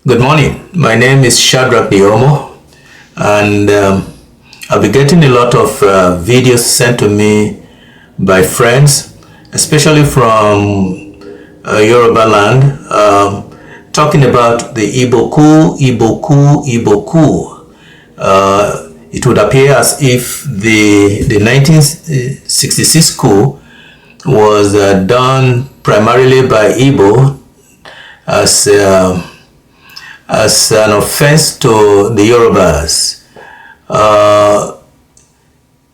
Good morning. My name is Shadrach Diomo, and I'll be getting a lot of videos sent to me by friends, especially from Yoruba land, talking about the Igbo coup, Igbo coup, Igbo coup. It would appear as if the 1966 coup was done primarily by Igbo as an offense to the Yorubas.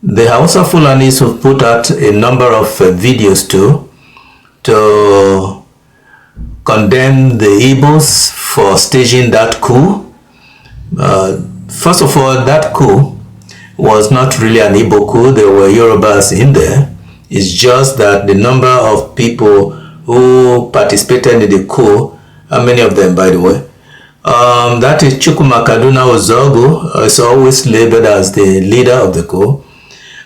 The Hausa Fulanis have put out a number of videos to condemn the Igbos for staging that coup. First of all, that coup was not really an Igbo coup. There were Yorubas in there. It's just that the number of people who participated in the coup, how many of them, by the way? That is NZEOGWU'S is always labeled as the leader of the coup.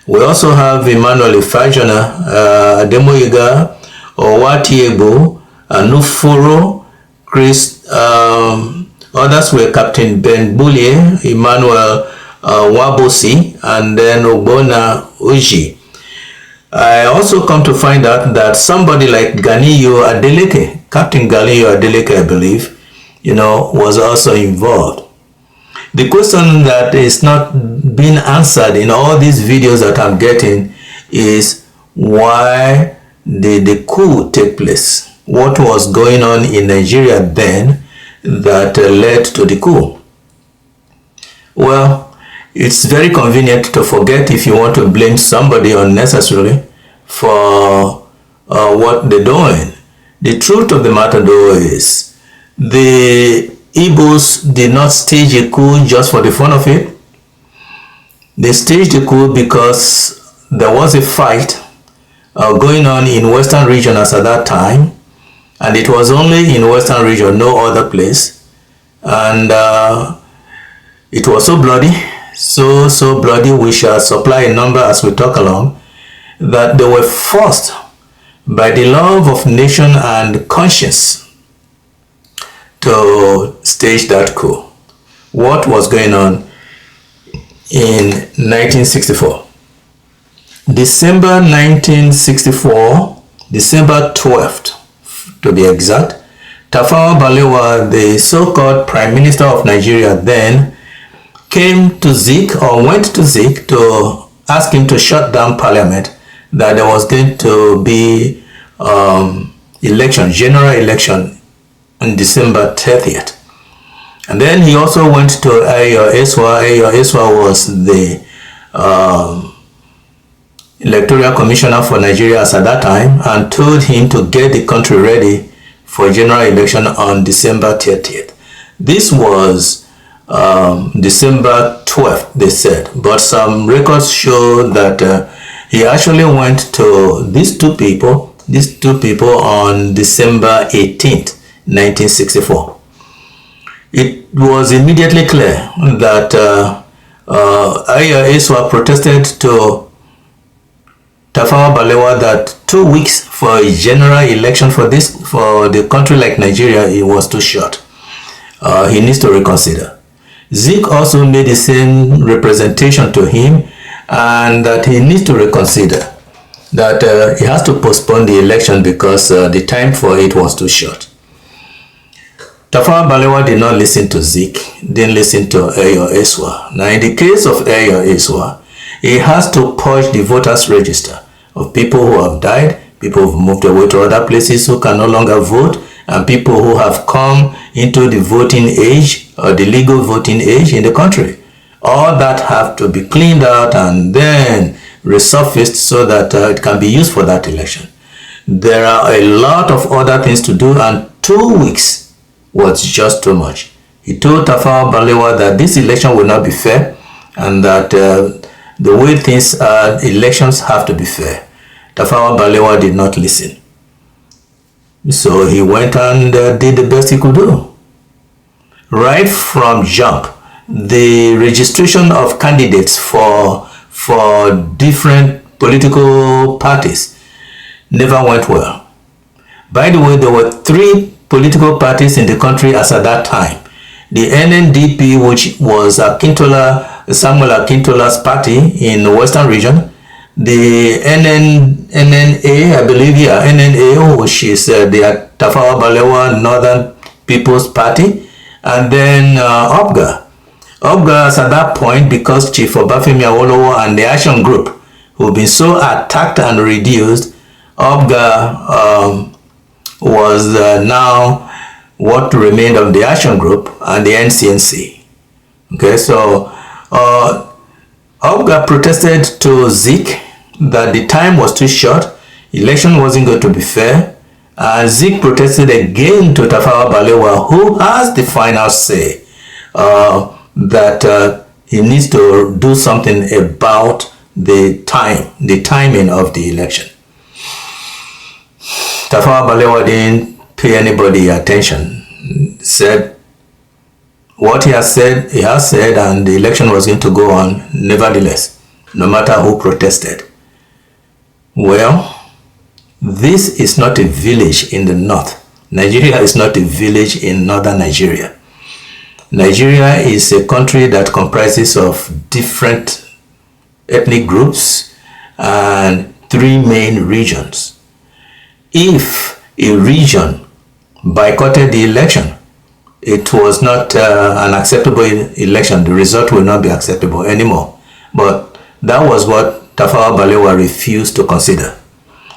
We also have Emmanuel Ifajona, Ademoyiga, Owatiegbo, Anufuro, Chris. Others were Captain Ben Bullier, Emmanuel Wabosi, and then Ogbona Uji. I also come to find out that somebody like Ganiyo Adeleke, Captain Ganiyo Adeleke, I believe, was also involved. The question that is not being answered in all these videos that I'm getting is why did the coup take place? What was going on in Nigeria then that led to the coup? Well, it's very convenient to forget if you want to blame somebody unnecessarily for what they're doing. The truth of the matter though is the Igbos did not stage a coup just for the fun of it. They staged a coup because there was a fight going on in Western region as at that time, and it was only in Western region, no other place, and it was so bloody, so bloody, we shall supply a number as we talk along, that they were forced by the love of nation and conscience to stage that coup. What was going on in 1964? December 1964, December 12th to be exact, Tafawa Balewa, the so-called Prime Minister of Nigeria then, came to Zik or went to Zik to ask him to shut down Parliament, that there was going to be election, general election on December 30th. And then he also went to Ayo Eswa. Ayo Eswa was the electoral commissioner for Nigeria at that time, and told him to get the country ready for general election on December 30th. This was December 12th, they said, but some records show that he actually went to these two people on December 18th, 1964. It was immediately clear that Aya Eswa protested to Tafawa Balewa that 2 weeks for a general election for the country like Nigeria, it was too short. He needs to reconsider. Zik also made the same representation to him, and that he needs to reconsider, that he has to postpone the election because the time for it was too short. Tafawa Balewa did not listen to Zik, didn't listen to Ayo Eswa. Now in the case of Ayo Eswa, he has to purge the voters register of people who have died, people who have moved away to other places who can no longer vote, and people who have come into the voting age or the legal voting age in the country. All that have to be cleaned out and then resurfaced so that it can be used for that election. There are a lot of other things to do, and 2 weeks was just too much. He told Tafawa Balewa that this election will not be fair, and that the way things are, elections have to be fair. Tafawa Balewa did not listen. So he went and did the best he could do. Right from jump, the registration of candidates for different political parties never went well. By the way, there were 3 political parties in the country as at that time. The NNDP, which was Samuel Akintola's party in the Western region, the NNA, I believe, NNA, which is the Tafawa Balewa Northern People's Party, and then OGWU. OGWU at that point, because Chief Obafemi Awolowo and the Action Group, who've been so attacked and reduced, OGWU was now what remained of the Action Group and the NCNC. Okay, so OGWU protested to Zik that the time was too short, election wasn't going to be fair, and Zik protested again to Tafawa Balewa, who has the final say that he needs to do something about the timing of the election. Tafawa Balewa didn't pay anybody attention. Said what he has said, and the election was going to go on nevertheless, no matter who protested. Well, this is not a village in the north. Nigeria is not a village in northern Nigeria. Nigeria is a country that comprises of different ethnic groups and 3 main regions. If a region boycotted the election, it was not an acceptable election. The result will not be acceptable anymore. But that was what Tafawa Balewa refused to consider.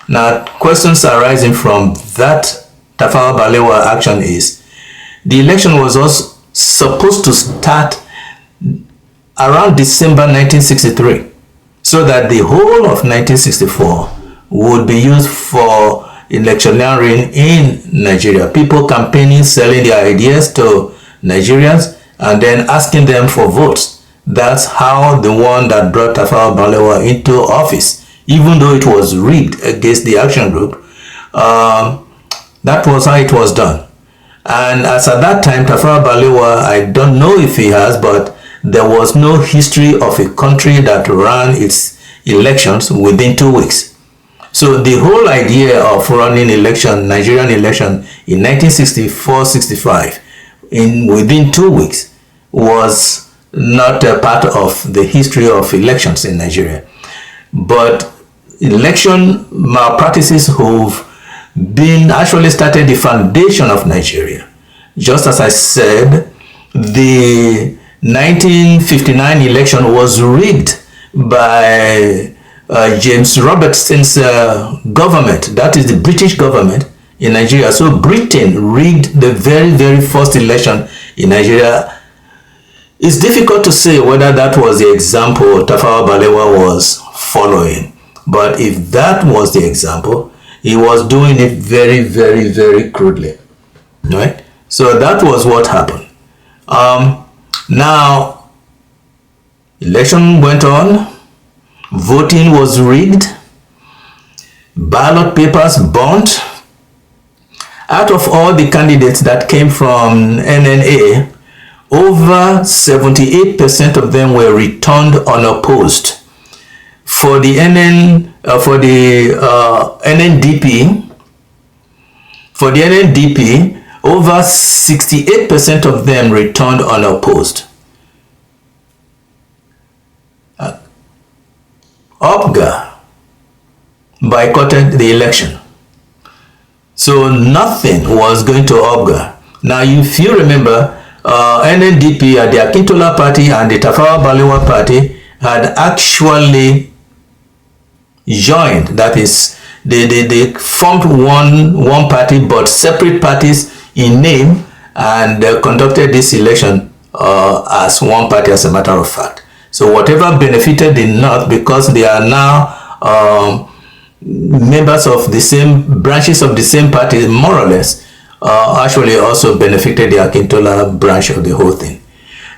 Now, questions arising from that Tafawa Balewa action is, the election was also supposed to start around December 1963, so that the whole of 1964 would be used for electioneering in Nigeria. People campaigning, selling their ideas to Nigerians, and then asking them for votes. That's how the one that brought Tafawa Balewa into office, even though it was rigged against the Action Group, that was how it was done. And as at that time, Tafawa Balewa, I don't know if he has, but there was no history of a country that ran its elections within 2 weeks. So the whole idea of running Nigerian election in 1964-65 within 2 weeks was not a part of the history of elections in Nigeria. But election malpractices who've been actually started the foundation of Nigeria. Just as I said, the 1959 election was rigged by James Robertson's government, that is the British government in Nigeria. So Britain rigged the very, very first election in Nigeria. It's difficult to say whether that was the example Tafawa Balewa was following. But if that was the example, he was doing it very, very, very crudely. Right? So that was what happened. Now, election went on. Voting was rigged. Ballot papers burnt. Out of all the candidates that came from NNA, over 78% of them were returned unopposed. For the NNDP, over 68% of them returned unopposed. OGWU boycotted the election. So nothing was going to OGWU. Now, if you remember, NNDP, the Akintola party and the Tafawa Balewa party had actually joined. That is, they formed one party but separate parties in name, and conducted this election as one party, as a matter of fact. So whatever benefited the North, because they are now members of the same branches of the same party, more or less, actually also benefited the Akintola branch of the whole thing.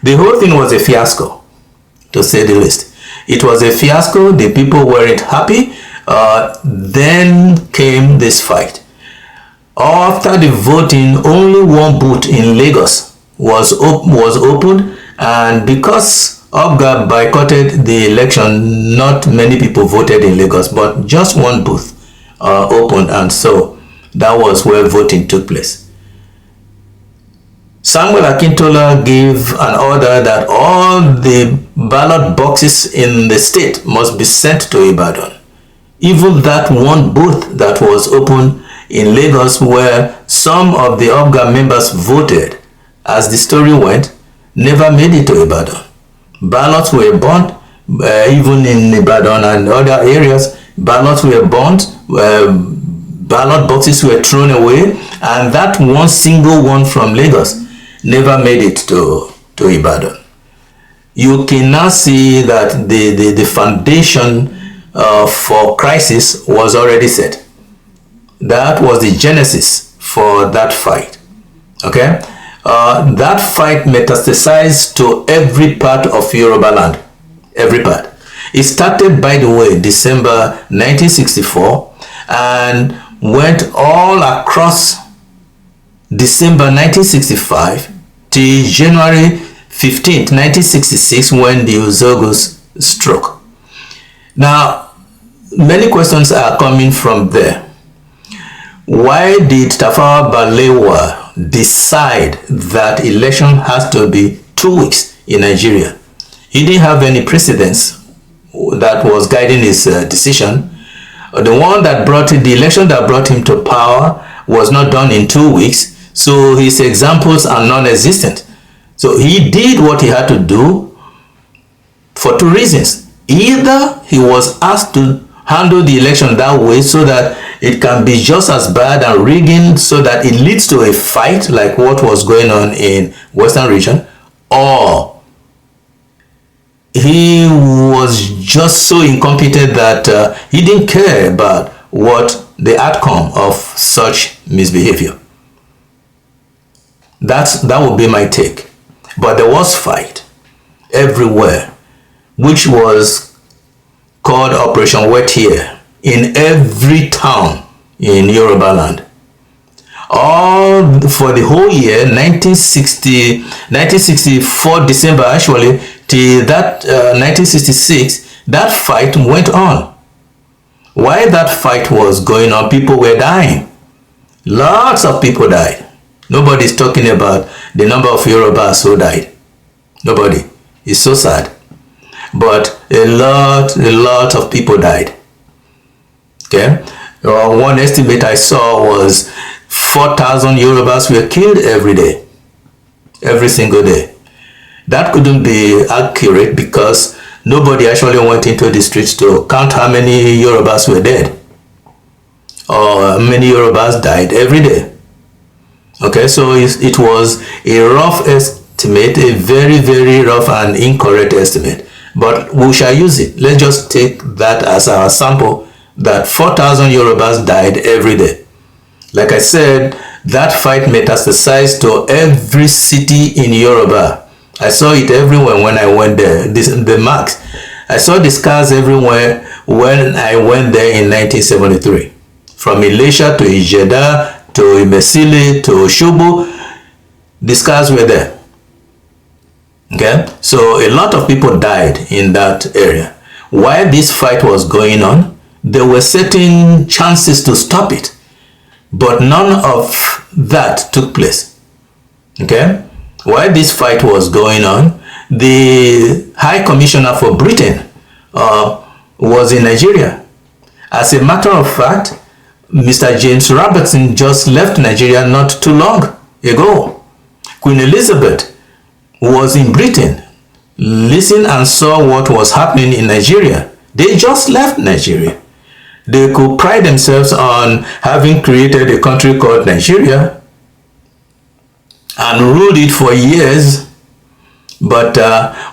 The whole thing was a fiasco, to say the least. It was a fiasco. The people weren't happy. Then came this fight. After the voting, only one booth in Lagos was opened, and because OGWU boycotted the election, not many people voted in Lagos, but just one booth opened, and so that was where voting took place. Samuel Akintola gave an order that all the ballot boxes in the state must be sent to Ibadan. Even that one booth that was open in Lagos where some of the OGWU members voted, as the story went, never made it to Ibadan. Ballots were burnt, even in Ibadan and other areas. Ballots were burnt, ballot boxes were thrown away, and that one single one from Lagos never made it to Ibadan. You can now see that the foundation for crisis was already set. That was the genesis for that fight. Okay, that fight metastasized to every part of Yoruba land, every part. It started, by the way, December 1964 and went all across December 1965 till January 15th, 1966, when the NZEOGWU'S struck. Now, many questions are coming from there. Why did Tafawa Balewa decide that election has to be 2 weeks in Nigeria? He didn't have any precedence that was guiding his decision. The one that brought it, the election that brought him to power, was not done in 2 weeks, so his examples are non-existent. So he did what he had to do for 2 reasons. Either he was asked to handle the election that way so that it can be just as bad and rigging so that it leads to a fight like what was going on in Western region, or he was just so incompetent that he didn't care about what the outcome of such misbehavior. That would be my take. But there was fight everywhere, which was called Operation Wet Hair, in every town in Yoruba land. All for the whole year, 1964 December actually, till that 1966, that fight went on. While that fight was going on, people were dying. Lots of people died. Nobody's talking about the number of Yorubas who died. Nobody. It's so sad. But a lot of people died. Okay? One estimate I saw was 4,000 Yorubas were killed every day. Every single day. That couldn't be accurate because nobody actually went into the streets to count how many Yorubas were dead. Or how many Yorubas died every day. Okay, so it was a rough estimate, a very rough and incorrect estimate. But we shall use it. Let's just take that as our sample, that 4,000 Yorubas died every day. Like I said, that fight metastasized to every city in Yoruba. I saw it everywhere when I went there. The marks. I saw the scars everywhere when I went there in 1973. From Ilesha to Ijeda to Imesili to Oshobo, the scars were there. Okay, so a lot of people died in that area. While this fight was going on, there were certain chances to stop it, but none of that took place. Okay, while this fight was going on, the High Commissioner for Britain was in Nigeria. As a matter of fact, Mr. James Robertson just left Nigeria not too long ago. Queen Elizabeth was in Britain, listened and saw what was happening in Nigeria. They just left Nigeria. They could pride themselves on having created a country called Nigeria and ruled it for years. But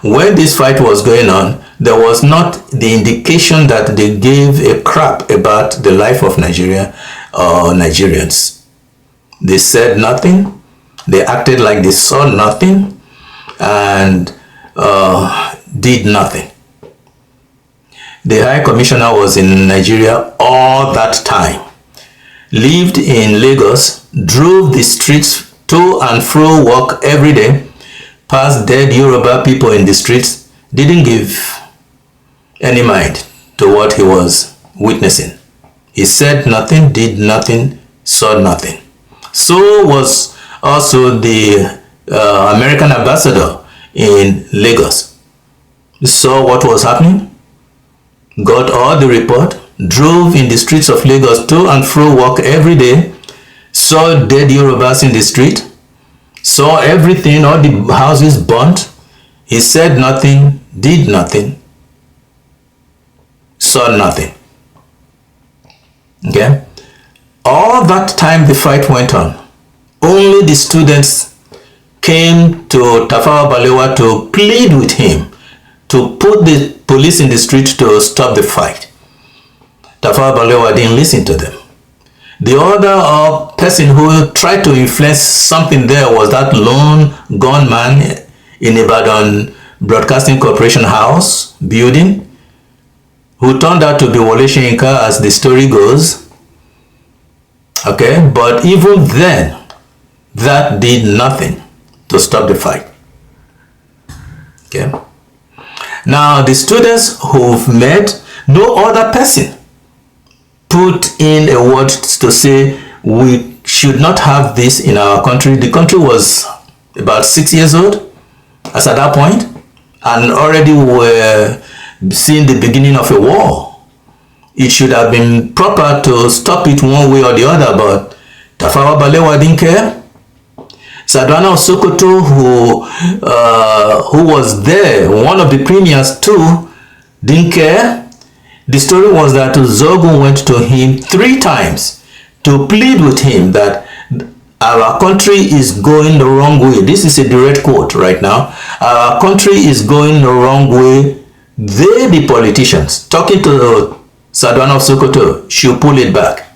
when this fight was going on, there was not the indication that they gave a crap about the life of Nigeria or Nigerians. They said nothing. They acted like they saw nothing and did nothing. The High Commissioner was in Nigeria all that time, lived in Lagos, drove the streets to and fro work every day, passed dead Yoruba people in the streets, didn't give any mind to what he was witnessing. He said nothing, did nothing, saw nothing. So was also the American ambassador in Lagos, saw what was happening, got all the report, drove in the streets of Lagos to and fro work every day, saw dead Yorubas in the street, saw everything, all the houses burnt. He said nothing, did nothing, saw nothing. Okay? All that time the fight went on. Only the students came to Tafawa Balewa to plead with him to put the police in the street to stop the fight. Tafawa Balewa didn't listen to them. The other person who tried to influence something there was that lone gunman in Ibadan Broadcasting Corporation House building, who turned out to be Wole Soyinka, as the story goes. Okay, but even then, that did nothing to stop the fight. Okay. Now, the students who've met, no other person put in a word to say we should not have this in our country. The country was about 6 years old as at that point, and already we were seeing the beginning of a war. It should have been proper to stop it one way or the other, but Tafawa Balewa didn't care. Sardauna of Sokoto, who was there, one of the premiers too, didn't care. The story was that Zogu went to him 3 times to plead with him that our country is going the wrong way. This is a direct quote right now. Our country is going the wrong way. They, the politicians, talking to Sardauna of Sokoto, should pull it back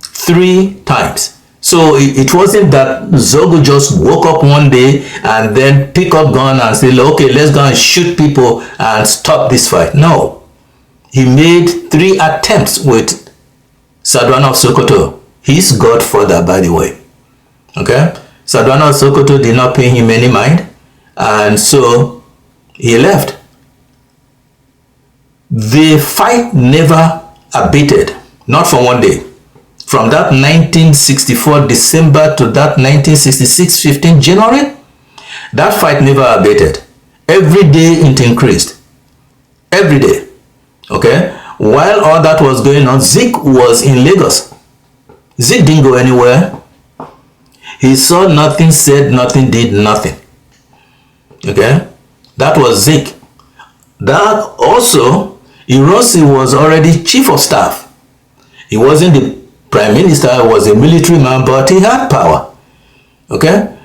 3 times. So it wasn't that Zogu just woke up one day and then pick up gun and say, okay, let's go and shoot people and stop this fight. No. He made 3 attempts with Sardauna of Sokoto, his godfather, by the way. Okay? Sardauna of Sokoto did not pay him any mind, and so he left. The fight never abated, not for one day. From that 1964 December to that 1966 15 January, that fight never abated. Every day it increased. Every day. Okay? While all that was going on, Zik was in Lagos. Zik didn't go anywhere. He saw nothing, said nothing, did nothing. Okay? That was Zik. That also, Ironsi was already chief of staff. He wasn't the prime minister, was a military man, but he had power. Okay?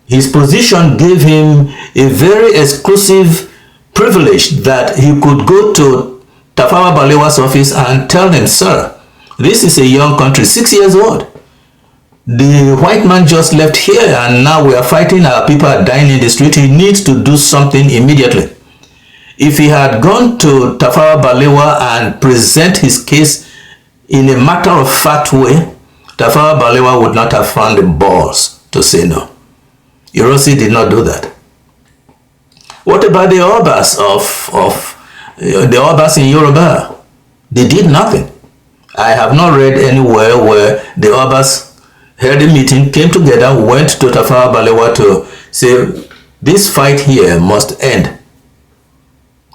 His position gave him a very exclusive privilege that he could go to Tafawa Balewa's office and tell him, sir, this is a young country, 6 years old. The white man just left here and now we are fighting, our people are dying in the street. He needs to do something immediately. If he had gone to Tafawa Balewa and present his case in a matter-of-fact way, Tafawa Balewa would not have found the balls to say no. Ironsi did not do that. What about the Obas the Obas in Yoruba? They did nothing. I have not read anywhere where the Obas held a meeting, came together, went to Tafawa Balewa to say, this fight here must end.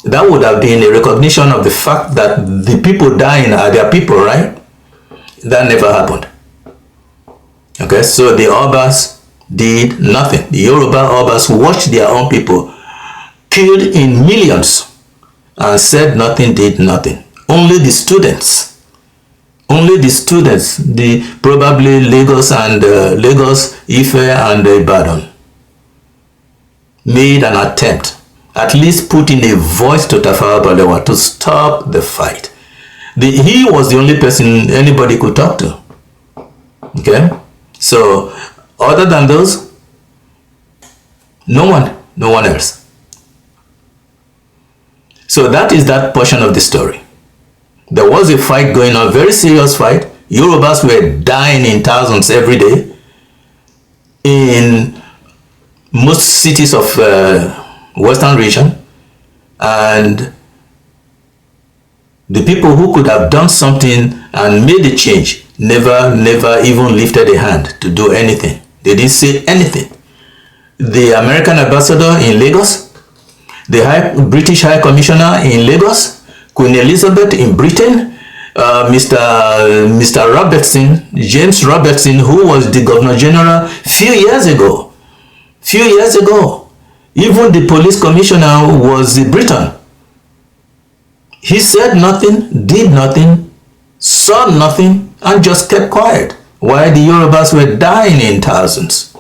That would have been a recognition of the fact that the people dying are their people, right? That never happened. Okay, so the Obas did nothing. The Yoruba Obas watched their own people killed in millions and said nothing, did nothing. Only the students, the probably Lagos and Lagos, Ife and Ibadan made an attempt, at least put in a voice to Tafawa Balewa to stop the fight. He was the only person anybody could talk to. Okay? So, other than those, no one else. So that is that portion of the story. There was a fight going on, very serious fight. Yorubas were dying in thousands every day in most cities of Western region, and the people who could have done something and made a change never even lifted a hand to do anything. They didn't say anything. the American ambassador in Lagos, the British High Commissioner in Lagos, Queen Elizabeth in Britain, Mr. Robertson, James Robertson, who was the Governor General few years ago. Even the police commissioner was in Britain. He said nothing, did nothing, saw nothing, and just kept quiet, while the Yorubas were dying in thousands.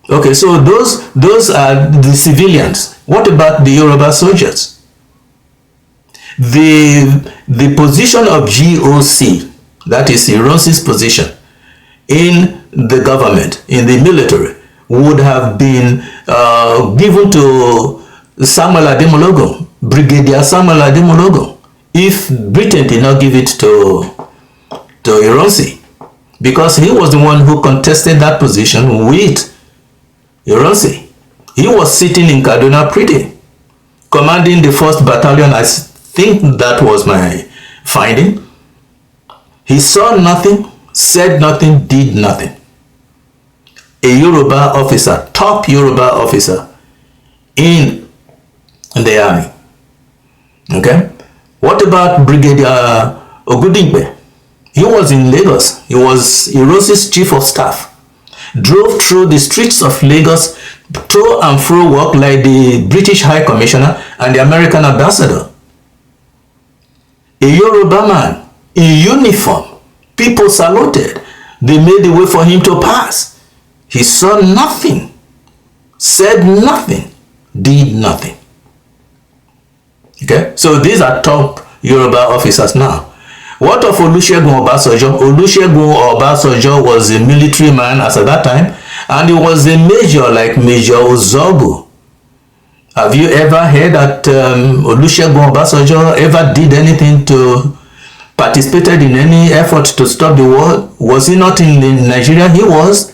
Okay, so those are the civilians. What about the Yoruba soldiers? The position of GOC, that is Ironsi's position in the government, in the military, would have been given to Samuel Ademologo, Brigadier Samuel Ademologo, if Britain did not give it to Ironsi, because he was the one who contested that position with Ironsi. He was sitting in Kaduna Pretty, commanding the 1st Battalion. I think that was my finding. He saw nothing, said nothing, did nothing. A Yoruba officer, top Yoruba officer in the army. Okay? What about Brigadier Ogudingbe? He was in Lagos. He was Irosi's chief of staff. Drove through the streets of Lagos, to and fro work like the British High Commissioner and the American ambassador. A Yoruba man in uniform. People saluted. They made the way for him to pass. He saw nothing, said nothing, did nothing. Okay, so these are top Yoruba officers now. What of Olusegun Obasanjo? Olusegun Obasanjo was a military man as at that time, and he was a major like Major Ozogwu. Have you ever heard that Olusegun Obasanjo ever did anything to participated in any effort to stop the war? Was he not in Nigeria? He was.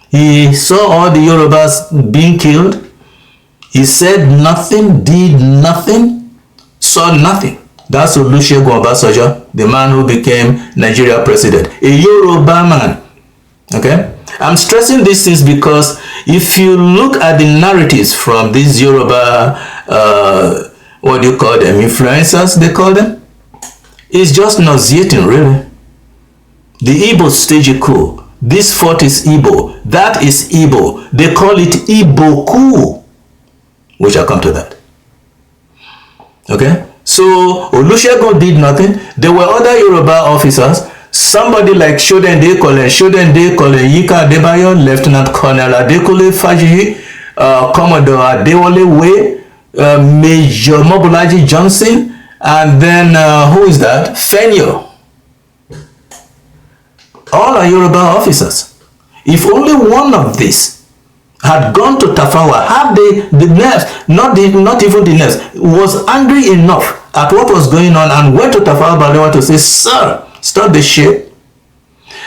He saw all the Yorubas being killed. He said nothing, did nothing, saw nothing. That's Olusegun Obasanjo, the man who became Nigeria president. A Yoruba man. Okay? I'm stressing these things because if you look at the narratives from these Yoruba, what do you call them? Influencers, they call them? It's just nauseating, really. The Igbo stage a coup. This fort is Igbo. That is Igbo. They call it Igbo coup. We shall come to that. Okay? So, Olusegun did nothing. There were other Yoruba officers. Somebody like Sodende Colonel Yinka Adebayo, Lieutenant Colonel Adekule Fajiyi, Commodore Adewale Way, Major Mobolaji Johnson, and then who is that? Fenyo. All are Yoruba officers. If only one of these had gone to Tafawa, had the nerves, not even the nerves, was angry enough at what was going on and went to Tafawa Balewa to say, "Sir, stop this shit,"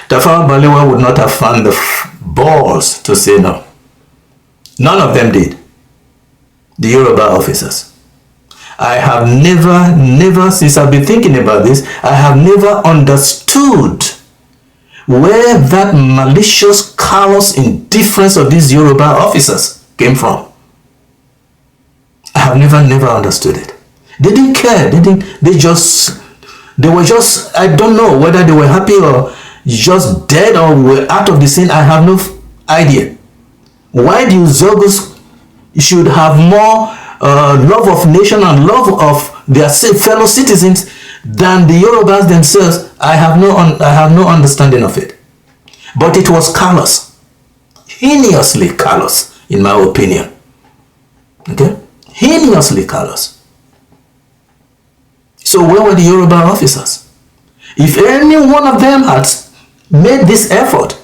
Tafawa Balewa would not have found the balls to say no. None of them did. The Yoruba officers. I have never, since I've been thinking about this, I have never understood where that malicious, callous indifference of these Yoruba officers came from. I have never understood it. They didn't care. They were just, I don't know whether they were happy or just dead or were out of the scene. I have no idea. Why the NZEOGWU'S should have more love of nation and love of their fellow citizens than the Yorubas themselves, I have no understanding of it. But it was callous, heinously callous, in my opinion. Okay, heinously callous. So where were the Yoruba officers? If any one of them had made this effort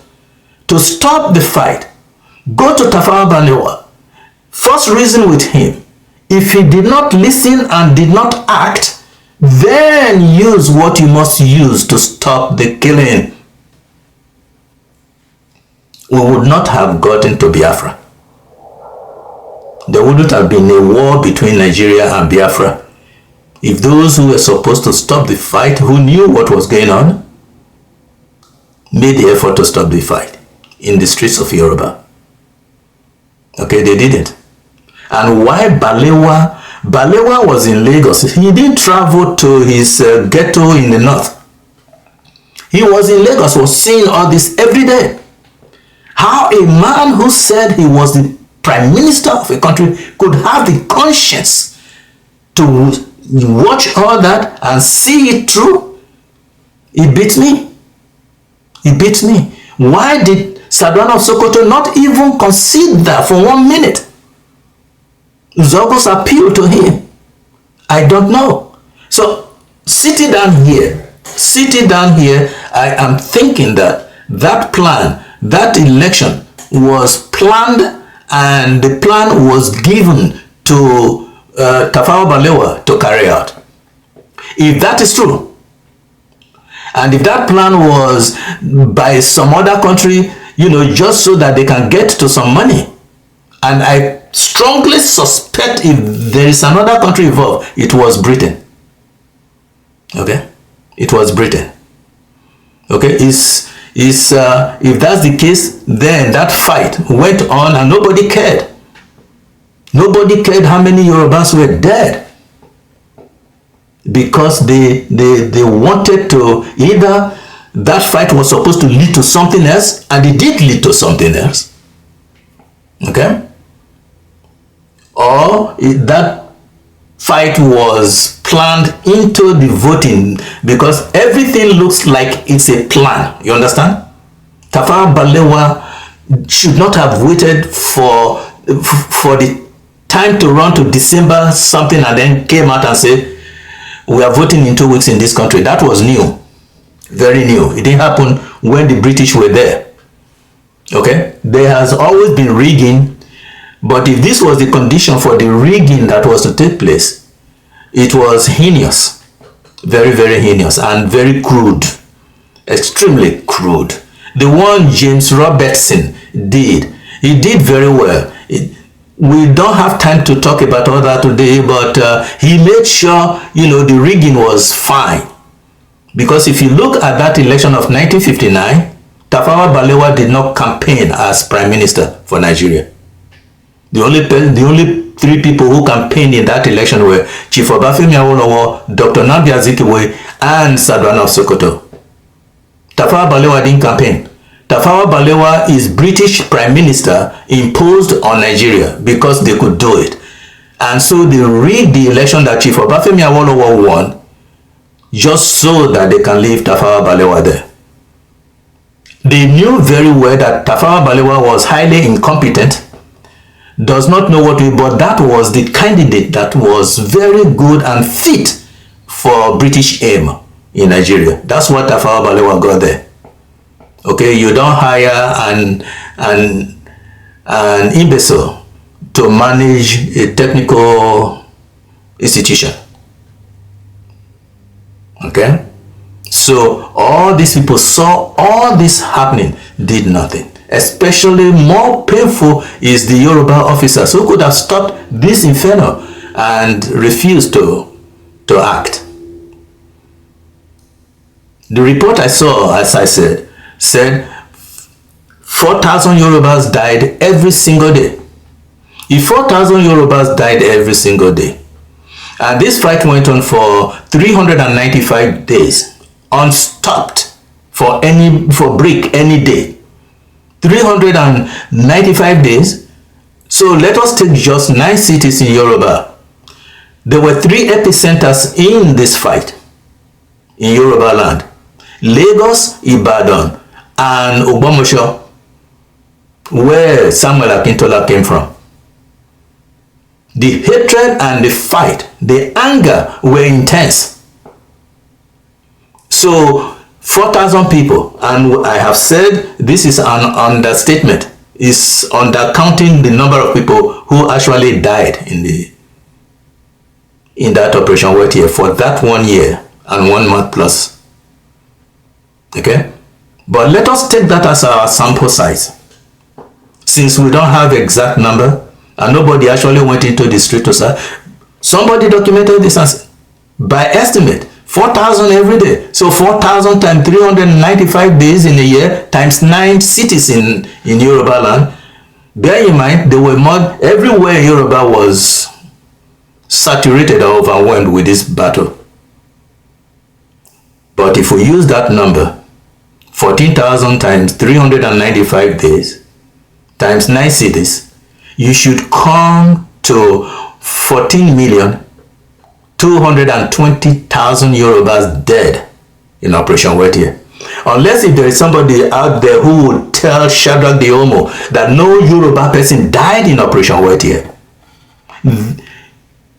to stop the fight, go to Tafawa Balewa, first reason with him. If he did not listen and did not act, then use what you must use to stop the killing. We would not have gotten to Biafra. There wouldn't have been a war between Nigeria and Biafra if those who were supposed to stop the fight, who knew what was going on, made the effort to stop the fight. in the streets of Yoruba. Okay, they didn't. And why Balewa? Balewa was in Lagos. He didn't travel to his ghetto in the north. He was in Lagos, was seeing all this every day. How a man who said he was the prime minister of a country could have the conscience to watch all that and see it through? It beats me. It beats me. Why did Sardauna of Sokoto not even consider for 1 minute Zogo's appeal to him? I don't know. So sitting down here, I am thinking that that plan, that election was planned, and the plan was given to Tafawa Balewa to carry out. If that is true, and if that plan was by some other country, just so that they can get to some money, and I strongly suspect if there is another country involved, it was Britain. Okay, it was Britain. Okay, if that's the case, then that fight went on and nobody cared. Nobody cared how many Yorubas were dead, because they wanted to, either that fight was supposed to lead to something else, and it did lead to something else. Okay? Or that fight was planned into the voting, because everything looks like it's a plan. You understand? Tafawa Balewa should not have waited for the time to run to December something and then came out and said, we are voting in 2 weeks in this country. That was new. Very new. It didn't happen when the British were there. Okay? There has always been rigging, but if this was the condition for the rigging that was to take place, it was heinous. Very, very heinous and very crude. Extremely crude. The one James Robertson did, he did very well. We don't have time to talk about all that today, but he made sure, the rigging was fine. Because if you look at that election of 1959, Tafawa Balewa did not campaign as Prime Minister for Nigeria. The only 3 people who campaigned in that election were Chief Obafemi Awolowo, Dr. Nnamdi Azikiwe, and Sardauna of Sokoto. Tafawa Balewa didn't campaign. Tafawa Balewa is British Prime Minister imposed on Nigeria because they could do it. And so they rigged the election that Chief Obafemi Awolowo won just so that they can leave Tafawa Balewa there. They knew very well that Tafawa Balewa was highly incompetent, does not know what to do, but that was the candidate that was very good and fit for British aim in Nigeria. That's what Tafawa Balewa got there. Okay, you don't hire an imbecile to manage a technical institution. Okay? So all these people saw all this happening, did nothing. Especially more painful is the Yoruba officers who could have stopped this inferno and refused to act. The report I saw, as I said 4,000 Yorubas died every single day. If 4,000 Yorubas died every single day, and this fight went on for 395 days, unstopped for break any day, 395 days. So let us take just 9 cities in Yoruba. There were 3 epicenters in this fight in Yoruba land: Lagos, Ibadan, and Ogbomosho, where Samuel Akintola came from. The hatred and the fight, the anger were intense. So 4,000 people, and I have said this is an understatement, is undercounting the number of people who actually died in that operation right here for that 1 year and 1 month plus. Okay? But let us take that as our sample size. Since we don't have exact number, and nobody actually went into the street to say, somebody documented this as, by estimate, 4,000 every day. So 4,000 times 395 days in a year times 9 cities in Yoruba land. Bear in mind, there were more, everywhere Yoruba was saturated or overwhelmed with this battle. But if we use that number, 14,000 times 395 days times 9 cities, you should come to 14,220,000 Yorubas dead in Operation Wetie. Unless if there is somebody out there who would tell Shadrach the Omo that no Yoruba person died in Operation Wetie.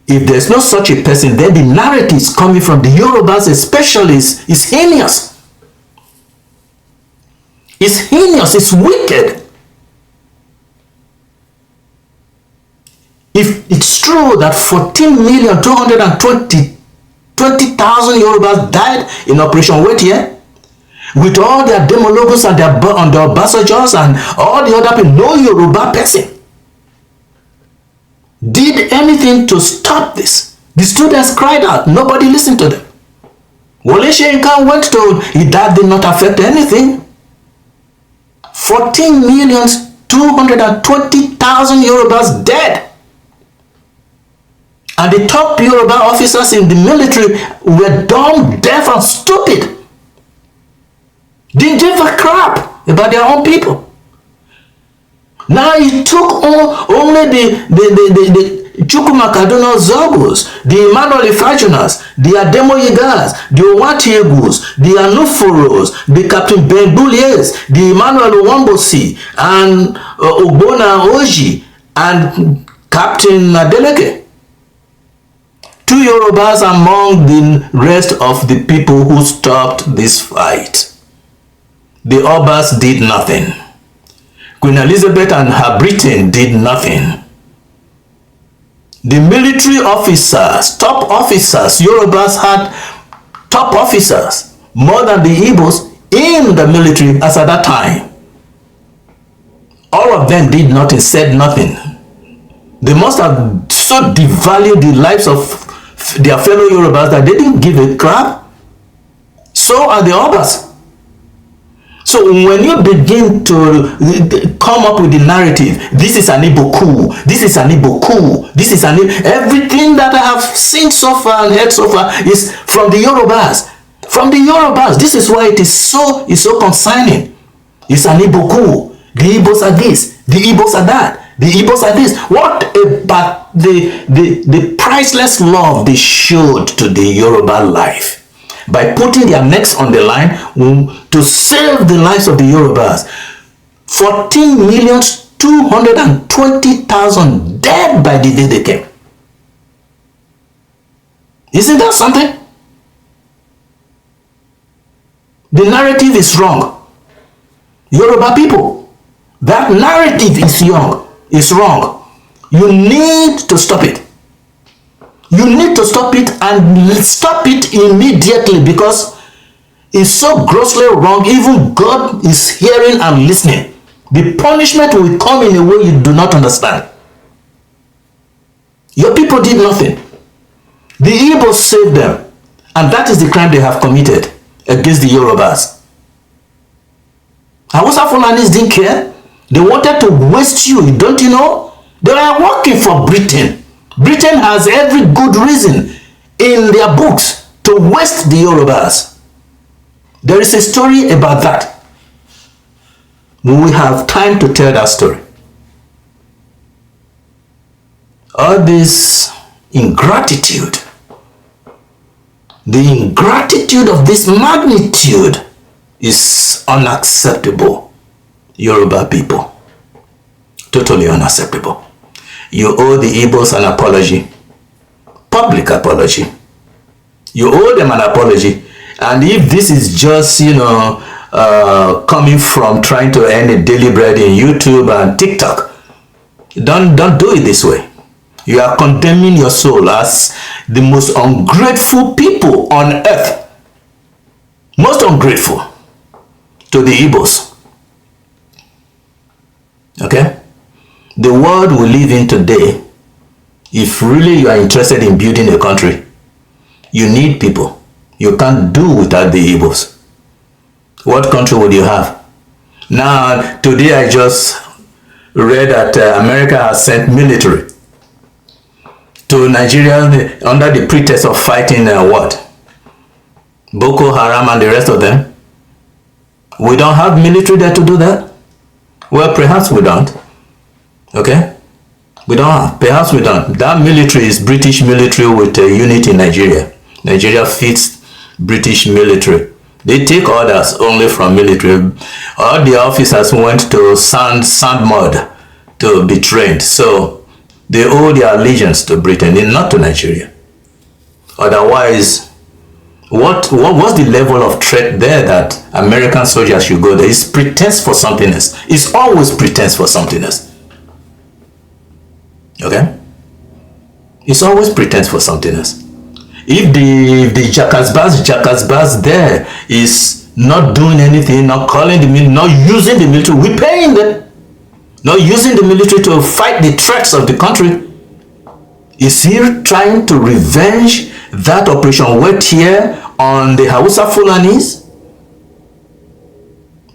If there's no such a person, then the narratives coming from the Yorubas especially is heinous. It's heinous, it's wicked. If it's true that 14,220,000 Yorubas died in Operation Wetie, with all their demologos and their ambassadors and all the other people, no Yoruba person did anything to stop this. The students cried out. Nobody listened to them. Wole Soyinka went to, that did not affect anything. 14,220,000 Yorubas dead. And the top Yoruba officers in the military were dumb, deaf, and stupid. Didn't give a crap about their own people. Now it took only the NZEOGWU'S, the Emmanuel Ifajunas, the Ademoyigas, the NZEOGWU'S, the Anuforos, the Captain Benbuliers, the Emmanuel Owambosi, and Ogbona Oji, and Captain Adeleke. 2 Yorubas among the rest of the people who stopped this fight. The Obas did nothing. Queen Elizabeth and her Britain did nothing. The military officers, top officers, Yorubas had top officers, more than the Igbos in the military as at that time. All of them did nothing, said nothing. They must have so devalued the lives of their fellow Yorubas that they didn't give a crap. So are the Obas. So when you begin to come up with the narrative, this is an Igbo coup, this is an Igbo coup, this is an everything that I have seen so far and heard so far is from the Yorubas. From the Yorubas. This is why it is so concerning. It's an Igbo coup. The Igbos are this, the Igbos are that, the Igbos are this. What about the priceless love they showed to the Yoruba life? By putting their necks on the line to save the lives of the Yorubas. 14,220,000 dead by the day they came. Isn't that something? The narrative is wrong. Yoruba people, that narrative is wrong. You need to stop it. You need to stop it and stop it immediately because it's so grossly wrong. Even God is hearing and listening. The punishment will come in a way you do not understand. Your people did nothing. The Igbos saved them. And that is the crime they have committed against the Yorubas. Hausa Fulanis didn't care. They wanted to waste you. Don't you know? They are working for Britain. Britain has every good reason in their books to waste the Yorubas. There is a story about that. We will have time to tell that story. All this ingratitude, the ingratitude of this magnitude is unacceptable, Yoruba people. Totally unacceptable. You owe the Igbos an apology. Public apology. You owe them an apology. And if this is just, coming from trying to earn a daily bread in YouTube and TikTok, don't do it this way. You are condemning your soul as the most ungrateful people on earth. Most ungrateful to the Igbos. Okay? The world we live in today, if really you are interested in building a country, you need people. You can't do without the Igbos. What country would you have? Now, today I just read that America has sent military to Nigeria under the pretext of fighting what? Boko Haram and the rest of them. We don't have military there to do that? Well, perhaps we don't. Okay? We don't have. Perhaps we don't. That military is British military with a unit in Nigeria. Nigeria fits British military. They take orders only from military. All the officers went to sand mud to be trained. So they owe their allegiance to Britain and not to Nigeria. Otherwise, what's the level of threat there that American soldiers should go there? It's pretense for something else. It's always pretense for something else. Okay? It's always pretense for something else. If the jackass there is not doing anything, not calling the military, not using the military, we're paying them. Not using the military to fight the threats of the country. Is he trying to revenge that Operation Wet here on the Hausa Fulanis?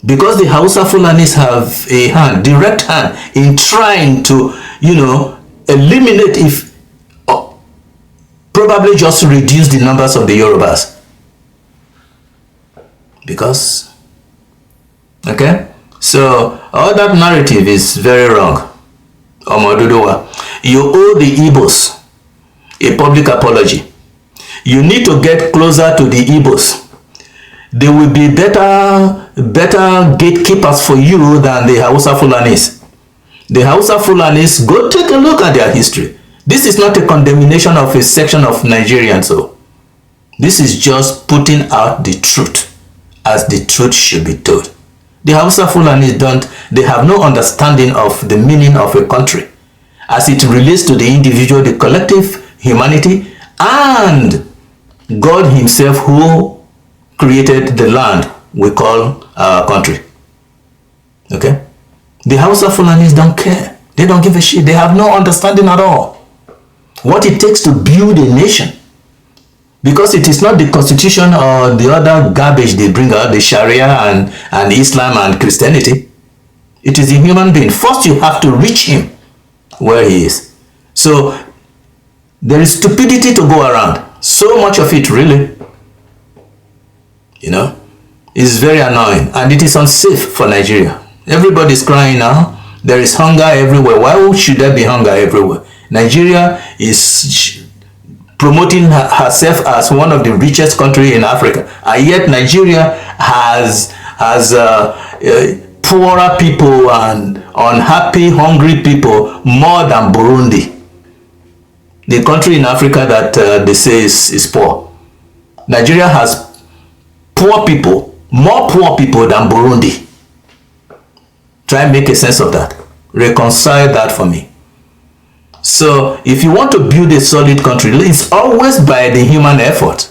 Because the Hausa Fulanis have a hand, direct hand, in trying to, eliminate, if probably just reduce the numbers of the Yorubas. Because, okay? So, all that narrative is very wrong. Omoduduwa, you owe the Igbos a public apology. You need to get closer to the Igbos. They will be better gatekeepers for you than the Hausa Fulanis. The Hausa Fulanis, go take a look at their history. This is not a condemnation of a section of Nigerians. So this is just putting out the truth as the truth should be told. The Hausa Fulanis they have no understanding of the meaning of a country as it relates to the individual, the collective humanity, and God himself who created the land we call our country. Okay? The Hausa Fulanis don't care. They don't give a shit. They have no understanding at all what it takes to build a nation. Because it is not the constitution or the other garbage they bring out, the Sharia and Islam and Christianity. It is a human being. First you have to reach him where he is. So there is stupidity to go around. So much of it really. Is very annoying. And it is unsafe for Nigeria. Everybody is crying now. There is hunger everywhere. Why should there be hunger everywhere? Nigeria is promoting herself as one of the richest countries in Africa, and yet Nigeria has poorer people and unhappy, hungry people more than Burundi, the country in Africa that they say is poor. Nigeria has poor people, more poor people than Burundi. Try and make a sense of that. Reconcile that for me. So if you want to build a solid country, it's always by the human effort.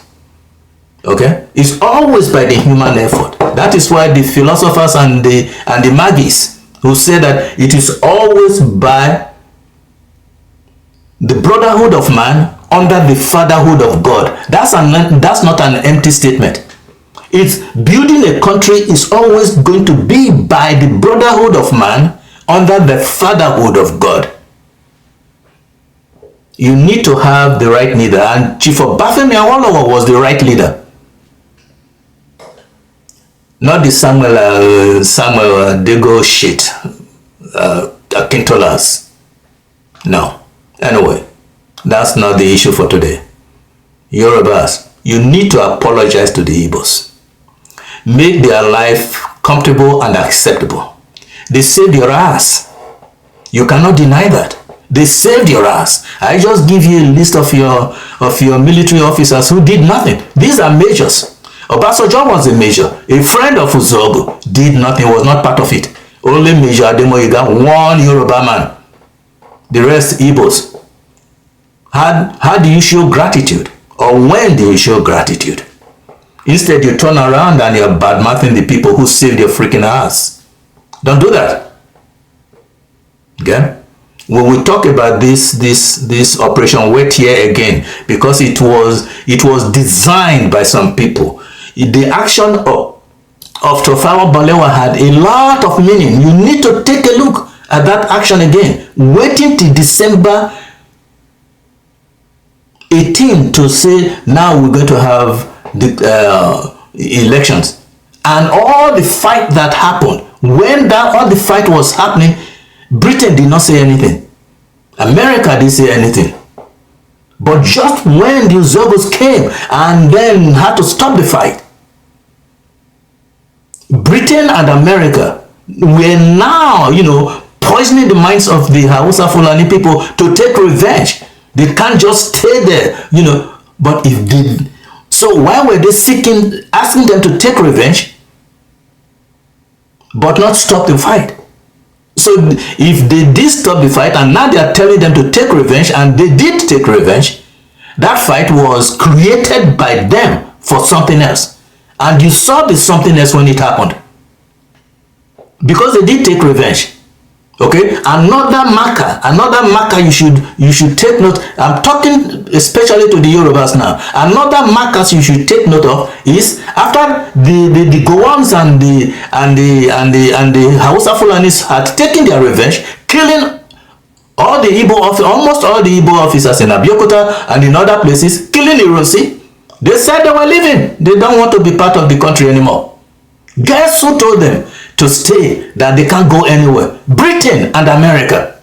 Okay? It's always by the human effort. That is why the philosophers and the Magis who say that it is always by the brotherhood of man under the fatherhood of God. That's not an empty statement. It's building a country is always going to be by the brotherhood of man under the fatherhood of God. You need to have the right leader, and Chief Obafemi Awolowo was the right leader. Not the Samuel Dego shit, Akintolas. No. Anyway, that's not the issue for today. Yorubas, you need to apologize to the Igbos. Make their life comfortable and acceptable. They saved your ass. You cannot deny that. They saved your ass. I just give you a list of your military officers who did nothing. These are majors. Obasanjo was a major. A friend of Uzogu did nothing, was not part of it. Only Major Ademoyiga, one Yoruba man. The rest Igbos. How do you show gratitude? Or when do you show gratitude? Instead, you turn around and you're bad-mouthing the people who saved your freaking ass. Don't do that. Okay? when we talk about this Operation Wet Here again, because it was designed by some people. The action of Tafawa Balewa had a lot of meaning. You need to take a look at that action again. Waiting till December 18 to say now we're going to have the elections, and all the fight that happened. When all the fight was happening, Britain did not say anything. America didn't say anything. But just when the NZEOGWU'S came and then had to stop the fight, Britain and America were now, poisoning the minds of the Hausa Fulani people to take revenge. They can't just stay there, But if they, so why were they asking them to take revenge, but not stop the fight? So if they did stop the fight and now they are telling them to take revenge, and they did take revenge, that fight was created by them for something else. And you saw this something else when it happened. Because they did take revenge. Okay, another marker you should take note. I'm talking especially to the Yorubas now. Another markers you should take note of is after the Gowons and the Hausa Fulanis had taken their revenge, killing all the Igbo almost all the Igbo officers in Abeokuta and in other places, killing Ironsi. They said they were leaving. They don't want to be part of the country anymore. Guess who told them to stay, that they can't go anywhere? Britain and America.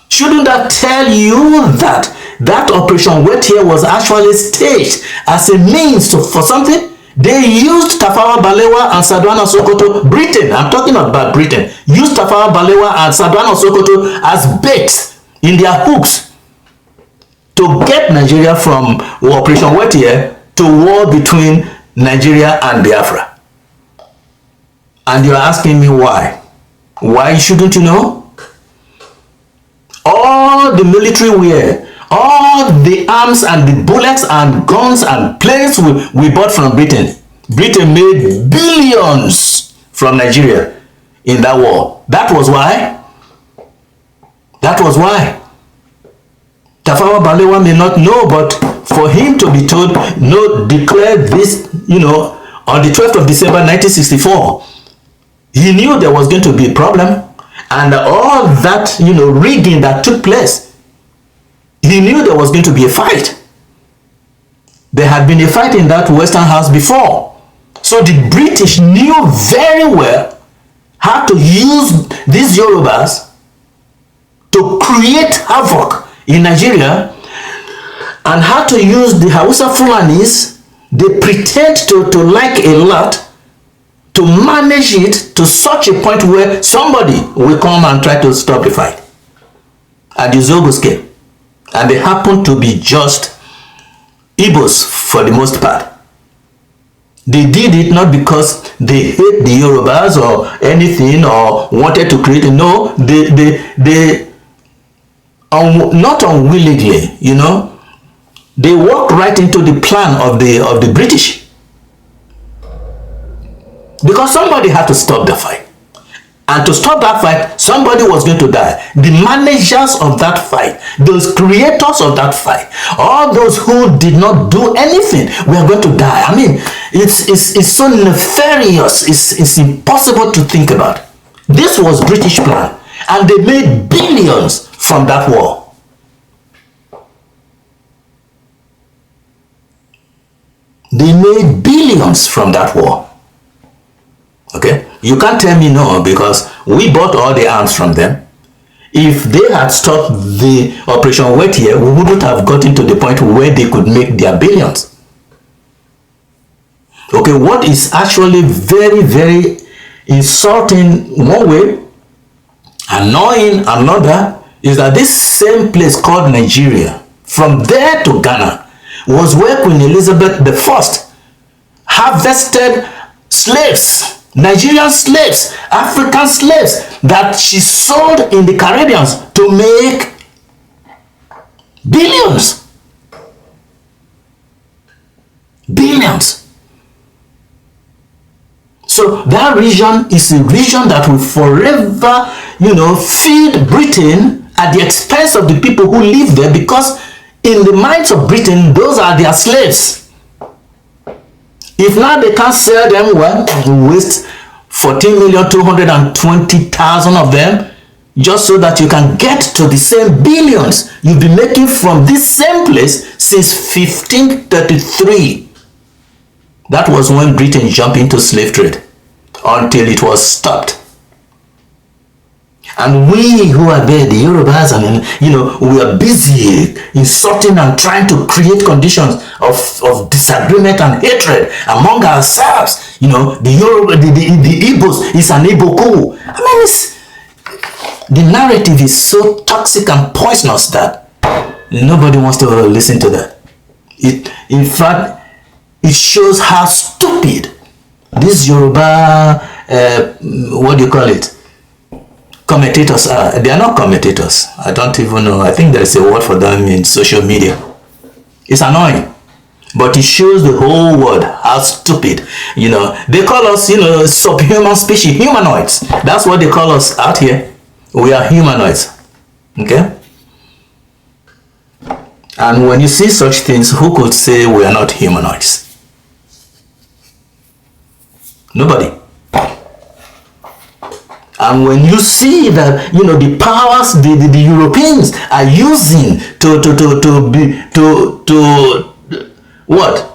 Shouldn't that tell you that that Operation Wet Here was actually staged as a means for something? They used Tafawa Balewa and Sardauna Sokoto, Britain, I'm talking about Britain, used Tafawa Balewa and Sardauna Sokoto as baits in their hooks to get Nigeria from Operation Wet Here to war between Nigeria and Biafra. And you're asking me why? Why shouldn't you know? All the military wear, all the arms and the bullets and guns and planes we bought from Britain. Britain made billions from Nigeria in that war. That was why. That was why. Tafawa Balewa may not know, but for him to be told, no, declare this, on the 12th of December 1964, he knew there was going to be a problem, and all that, rigging that took place, he knew there was going to be a fight. There had been a fight in that Western House before. So the British knew very well how to use these Yorubas to create havoc in Nigeria, and how to use the Hausa Fulanis. They pretend to like a lot, to manage it to such a point where somebody will come and try to stop the fight. And the NZEOGWU'S came. And they happen to be just Igbos for the most part. They did it not because they hate the Yorubas or anything or wanted to create. No, they not unwillingly, they walked right into the plan of the British. Because somebody had to stop the fight. And to stop that fight, somebody was going to die. The managers of that fight, those creators of that fight, all those who did not do anything, were going to die. I mean, it's so nefarious. It's impossible to think about. This was British plan. And they made billions from that war. They made billions from that war. Okay, you can't tell me no, because we bought all the arms from them. If they had stopped the Operation Wet Here, we wouldn't have gotten to the point where they could make their billions. Okay, what is actually very, very insulting one way, annoying another, is that this same place called Nigeria, from there to Ghana, was where Queen Elizabeth I harvested slaves. Nigerian slaves, African slaves that she sold in the Caribbean to make billions. Billions. So that region is a region that will forever, feed Britain at the expense of the people who live there, because in the minds of Britain, those are their slaves. If now they can't sell them, well, waste 14,220,000 of them just so that you can get to the same billions you've been making from this same place since 1533. That was when Britain jumped into slave trade until it was stopped. And we who are there, the Yorubas, we are busy insulting and trying to create conditions of disagreement and hatred among ourselves. The Igbos is an Igbo coup. The narrative is so toxic and poisonous that nobody wants to listen to that. In fact, it shows how stupid these Yoruba, commentators are. They are not commentators. I don't even know. I think there is a word for them in social media. It's annoying. But it shows the whole world how stupid. They call us, subhuman species, humanoids. That's what they call us out here. We are humanoids. Okay? And when you see such things, who could say we are not humanoids? Nobody. And when you see that, the powers the Europeans are using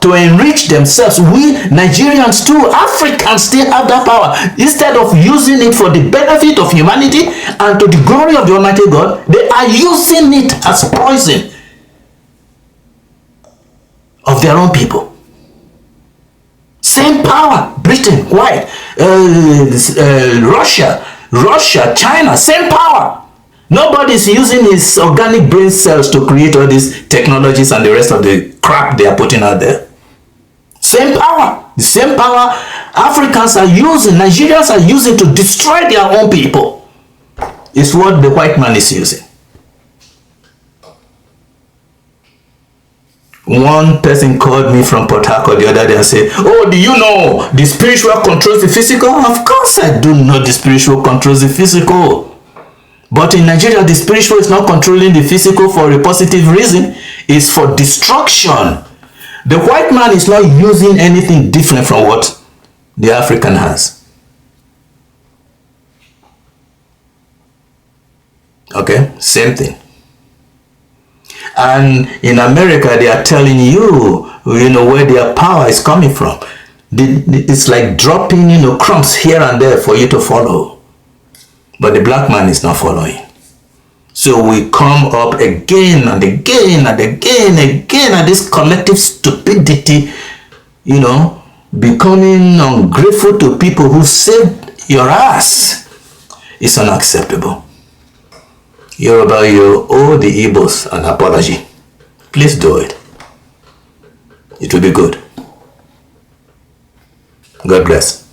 to enrich themselves, we Nigerians too, Africans still have that power. Instead of using it for the benefit of humanity and to the glory of the Almighty God, they are using it as poison of their own people. Same power, Britain, white, Russia, China, same power. Nobody's using his organic brain cells to create all these technologies and the rest of the crap they are putting out there. Same power. The same power Africans are using, Nigerians are using to destroy their own people. It's what the white man is using. One person called me from Port Harcourt the other day and said, "Oh, do you know the spiritual controls the physical?" Of course I do know the spiritual controls the physical. But in Nigeria, the spiritual is not controlling the physical for a positive reason. It's for destruction. The white man is not using anything different from what the African has. Okay, same thing. And in America, they are telling you, where their power is coming from. It's like dropping, crumbs here and there for you to follow. But the black man is not following. So we come up again and again and again at this collective stupidity, becoming ungrateful to people who saved your ass. It's unacceptable. Yoruba, you owe the Igbos an apology. Please do it. It will be good. God bless.